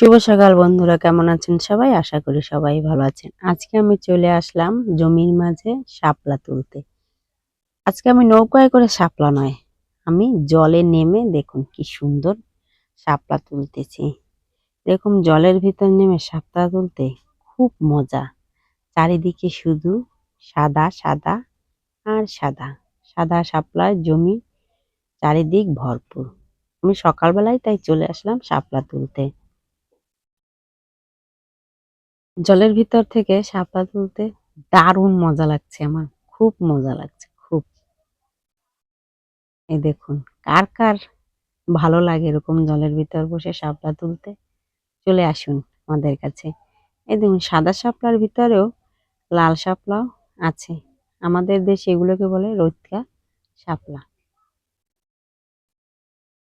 শুভ সকাল বন্ধুরা, কেমন আছেন সবাই? আশা করি সবাই ভালো আছেন। আজকে আমি চলে আসলাম জমির মাঝে শাপলা তুলতে। আজকে আমি নৌকায় করে শাপলা নয়, আমি জলে নেমে দেখুন কি সুন্দর শাপলা তুলতেছি। এরকম জলের ভিতর নেমে শাপলা তুলতে খুব মজা। চারিদিকে শুধু সাদা সাদা আর সাদা সাদা শাপলার জমি, চারিদিক ভরপুর। আমি সকালবেলায় তাই চলে আসলাম শাপলা তুলতে। জলের ভিতর থেকে শাপলা তুলতে দারুণ মজা লাগছে আমার, খুব মজা লাগছে খুব। এই দেখুন, কার কার ভালো লাগে এরকম জলের ভিতর বসে শাপলা তুলতে? চলে আসুন আমাদের কাছে। এই দেখুন, সাদা শাপলার ভিতরেও লাল শাপলাও আছে। আমাদের দেশে এগুলোকে বলে রোজকা শাপলা।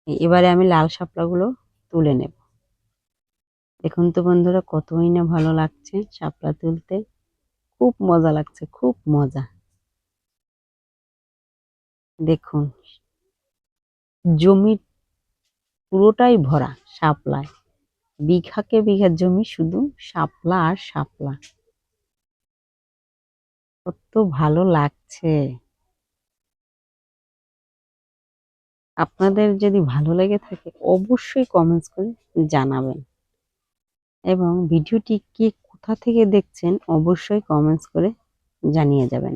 এবারে আমি লাল শাপলাগুলো তুলে নেব। দেখুন তো বন্ধুরা, কতই না ভালো লাগছে শাপলা তুলতে, খুব মজা লাগছে, খুব মজা। দেখুন, জমি পুরোটাই ভরা শাপলায়, বিঘাকে বিঘা জমি শুধু শাপলা আর শাপলা। কত ভালো লাগছে। আপনাদের যদি ভালো লেগে থাকে অবশ্যই কমেন্টস করে জানাবেন, এবং ভিডিওটি কে কোথা থেকে দেখছেন অবশ্যই কমেন্টস করে জানিয়ে যাবেন।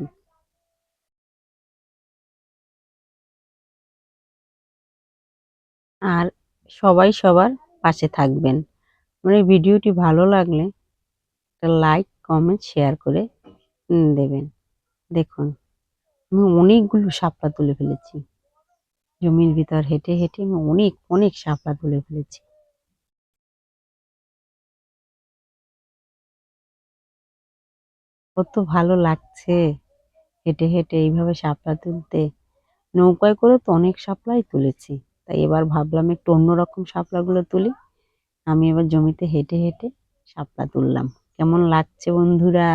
আর সবাই সবার পাশে থাকবেন। আমার এই ভিডিওটি ভালো লাগলে একটা লাইক কমেন্ট শেয়ার করে দেবেন। দেখুন, আমি অনেকগুলো শাপলা তুলে ফেলেছি। জমির ভিতর হেঁটে হেঁটে আমি অনেক অনেক শাপলা তুলে ফেলেছি। কত ভালো লাগছে হেঁটে হেঁটে এইভাবে শাপলা তুলতে। নৌকায় করে তো অনেক শাপলাই তুলেছি, তাই এবার ভাবলাম একটু অন্যরকম শাপলাগুলো তুলি। আমি এবার জমিতে হেঁটে হেঁটে শাপলা তুললাম। কেমন লাগছে বন্ধুরা?